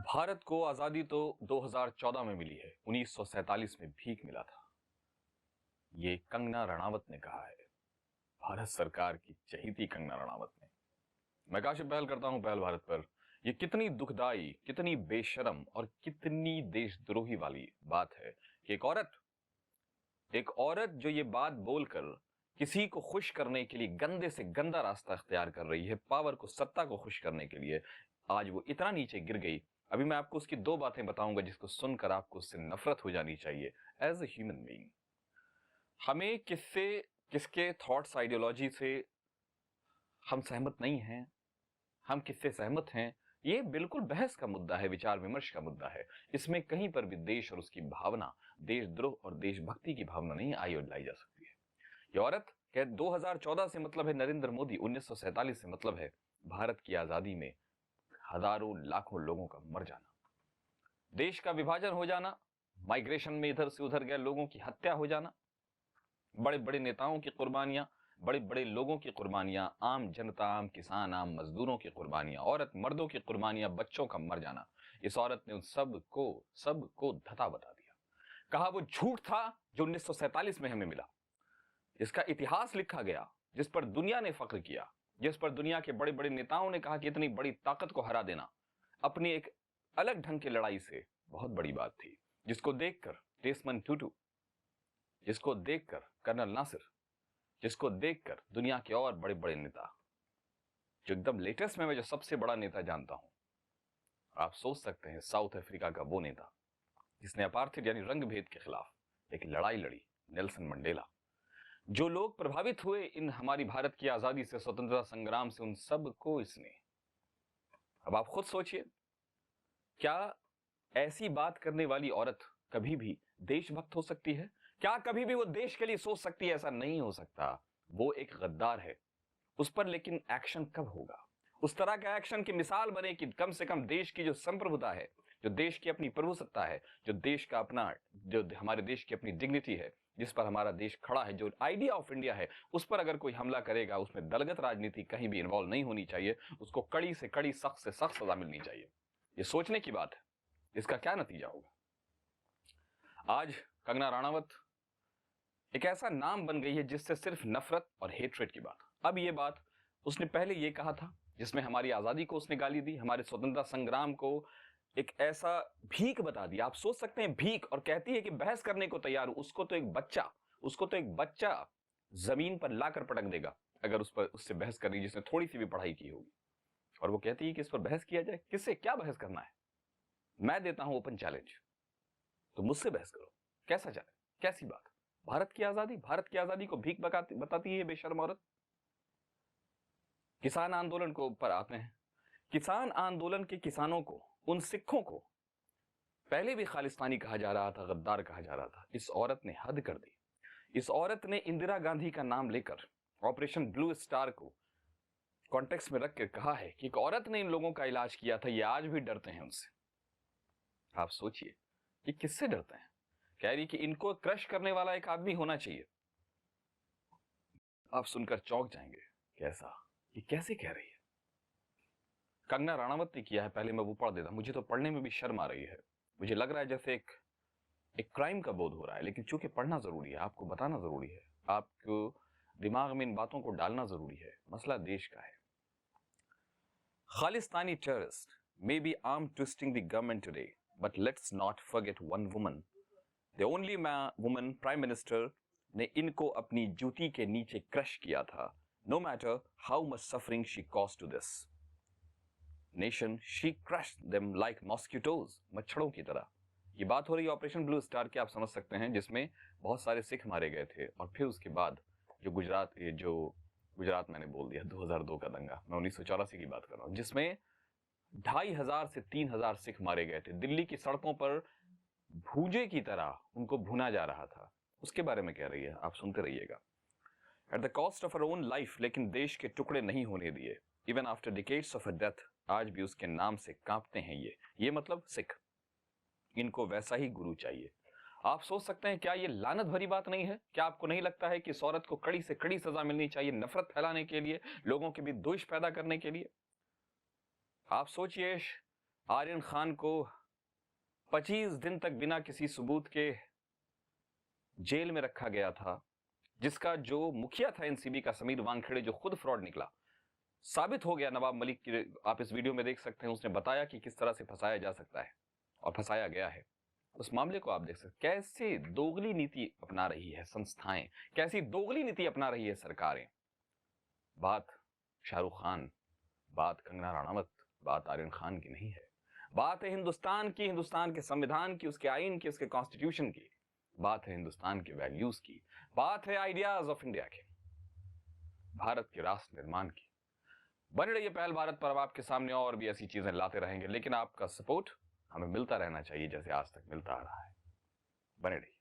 भारत को आजादी तो 2014 में मिली है, 1947 में भीख मिला था। ये कंगना रणावत ने कहा है, भारत सरकार की चहेती कंगना रणावत ने। मैं काशिफ पहल करता हूं पहल भारत पर। ये कितनी दुखदाई, कितनी बेशरम और कितनी देशद्रोही वाली बात है कि एक औरत जो ये बात बोलकर किसी को खुश करने के लिए गंदे से गंदा रास्ता इख्तियार कर रही है, पावर को, सत्ता को खुश करने के लिए, आज वो इतना नीचे गिर गई। अभी मैं आपको उसकी दो बातें बताऊंगा जिसको सुनकर आपको उससे नफरत हो जानी चाहिए एज ए ह्यूमन बीइंग। हमें किसके थॉट्स, आइडियोलॉजी से हम सहमत नहीं हैं, हम किससे सहमत हैं, ये बिल्कुल बहस का मुद्दा है, विचार विमर्श का मुद्दा है। इसमें कहीं पर भी देश और उसकी भावना, देशद्रोह और देशभक्ति की भावना नहीं लाई जा सकती है। ये औरत कह 2014 से मतलब है नरेंद्र मोदी, 1947 से मतलब है भारत की आजादी में हजारों लाखों लोगों का मर जाना, देश का विभाजन हो जाना, माइग्रेशन में इधर से उधर गए लोगों की हत्या हो जाना, बड़े बड़े नेताओं की कुर्बानियां, बड़े बड़े लोगों की कुर्बानियां, आम जनता, आम किसान, आम मजदूरों की कुर्बानियां, औरत मर्दों की कुर्बानियां, बच्चों का मर जाना। इस औरत ने उन सबको धता बता दिया। कहा वो झूठ था जो 1947 में हमें मिला। इसका इतिहास लिखा गया जिस पर दुनिया ने फख्र किया, जिस पर दुनिया के बड़े बड़े नेताओं ने कहा कि इतनी बड़ी ताकत को हरा देना अपनी एक अलग ढंग की लड़ाई से बहुत बड़ी बात थी। जिसको देखकर डेसमंड टूटू, जिसको देखकर कर्नल नासिर, जिसको देखकर दुनिया के और बड़े बड़े नेता, जो एकदम लेटेस्ट में मैं जो सबसे बड़ा नेता जानता हूं, आप सोच सकते हैं, साउथ अफ्रीका का वो नेता जिसने अपार्थाइड यानी रंग भेद के खिलाफ एक लड़ाई लड़ी, नेल्सन मंडेला। जो लोग प्रभावित हुए इन हमारी भारत की आजादी से, स्वतंत्रता संग्राम से, उन सब को इसने। अब आप खुद सोचिए, क्या ऐसी बात करने वाली औरत कभी भी देशभक्त हो सकती है? क्या कभी भी वो देश के लिए सोच सकती है? ऐसा नहीं हो सकता। वो एक गद्दार है। उस पर लेकिन एक्शन कब होगा? उस तरह का एक्शन की मिसाल बने कि कम से कम देश की जो संप्रभुता है, जो देश की अपनी प्रभुसत्ता है, जो देश का अपना, जो हमारे देश की अपनी डिग्निटी है, जिस पर हमारा देश खड़ा है, जो आइडिया ऑफ इंडिया है, उस पर अगर कोई हमला करेगा, उसमें दलगत राजनीति कहीं भी इन्वॉल्व नहीं होनी चाहिए। उसको कड़ी से कड़ी, सख्त से सख्त सजा मिलनी चाहिए। ये सोचने की बात है। इसका क्या नतीजा होगा? आज कंगना रणावत एक ऐसा नाम बन गई है जिससे सिर्फ नफरत और हेट्रेड की बात। अब ये बात उसने पहले ये कहा था जिसमें हमारी आजादी को उसने गाली दी, हमारे स्वतंत्रता संग्राम को एक ऐसा भीख बता दिया। आप सोच सकते हैं, भीख, और कहती है कि बहस करने को तैयार हूं। उसको तो एक बच्चा जमीन पर लाकर पटक देगा अगर उससे बहस करनी, जिसने थोड़ी सी भी पढ़ाई की होगी। और वो कहती है कि इस पर बहस किया जाए। किससे क्या बहस करना है? मैं देता हूं ओपन चैलेंज, तो मुझसे बहस करो। कैसा चले? कैसी बात? भारत की आजादी को भीख बताती है बेशर्म औरत। किसान आंदोलन को ऊपर आते हैं। किसान आंदोलन के किसानों को, उन सिखों को पहले भी खालिस्तानी कहा जा रहा था, गद्दार कहा जा रहा था। इस औरत ने हद कर दी। इस औरत ने इंदिरा गांधी का नाम लेकर ऑपरेशन ब्लू स्टार को कॉन्टेक्स्ट में रखकर कहा है कि एक औरत ने इन लोगों का इलाज किया था, ये आज भी डरते हैं उनसे। आप सोचिए, ये किससे डरते हैं? कह रही कि इनको क्रश करने वाला एक आदमी होना चाहिए। आप सुनकर चौंक जाएंगे, कैसा, ये कैसे कह रही है? कंगना रणावत ने किया है। पहले मैं वो पढ़ देता, मुझे तो पढ़ने में भी शर्म आ रही है। मुझे लग रहा है जैसे एक क्राइम का बोध हो रहा है, लेकिन चूंकि पढ़ना जरूरी है, आपको बताना जरूरी है, आपको दिमाग में इन बातों को डालना जरूरी है। मसला देश का है। Khalistani terrorist may be arm twisting the government today, but let's not forget one woman, the only woman prime minister ने इनको अपनी जूती के नीचे क्रश किया था। No matter how much suffering she caused to this nation, she crushed them like mosquitoes, मच्छरों की तरह। ये बात हो रही है ऑपरेशन ब्लू स्टार की, आप समझ सकते हैं, जिसमें बहुत सारे सिख मारे गए थे। और फिर उसके बाद जो गुजरात मैंने बोल दिया, 2002 का दंगा, मैं 1984 की बात कर रहा हूं, जिसमें 2500 से 3000 सिख मारे गए थे। दिल्ली की सड़कों पर भूजे की तरह उनको भुना जा रहा था। उसके बारे में कह रही है, आप सुनते रहिएगा। At the cost of our own life, लेकिन देश के टुकड़े नहीं होने दिए। Even after decades of a death, आज भी उसके नाम से कांपते हैं ये मतलब सिख। इनको वैसा ही गुरु चाहिए। आप सोच सकते हैं, क्या ये लानत भरी बात नहीं है? क्या आपको नहीं लगता है कि इस औरत को कड़ी से कड़ी सजा मिलनी चाहिए, नफरत फैलाने के लिए, लोगों के बीच द्वेष पैदा करने के लिए? आप सोचिए, आर्यन खान को 25 दिन तक बिना किसी सबूत के जेल में रखा गया था, जिसका जो मुखिया था एनसीबी का, समीर वानखेड़े, जो खुद फ्रॉड निकला, साबित हो गया। नवाब मलिक की आप इस वीडियो में देख सकते हैं, उसने बताया कि किस तरह से फंसाया जा सकता है और फंसाया गया है। उस मामले को आप देख सकते, कैसे दोगली नीति अपना रही है संस्थाएं, कैसी दोगली नीति अपना रही है सरकारें। बात शाहरुख खान, बात कंगना रनावत, बात आर्यन खान की नहीं है, बात है हिंदुस्तान की, हिंदुस्तान के संविधान की, उसके आईन की, उसके कॉन्स्टिट्यूशन की, बात है हिंदुस्तान के वैल्यूज की, बात है आइडियाज ऑफ इंडिया के, भारत के राष्ट्र निर्माण की। बने रहिए पहल भारत पर, अब आपके सामने और भी ऐसी चीजें लाते रहेंगे, लेकिन आपका सपोर्ट हमें मिलता रहना चाहिए जैसे आज तक मिलता आ रहा है। बने रहिए।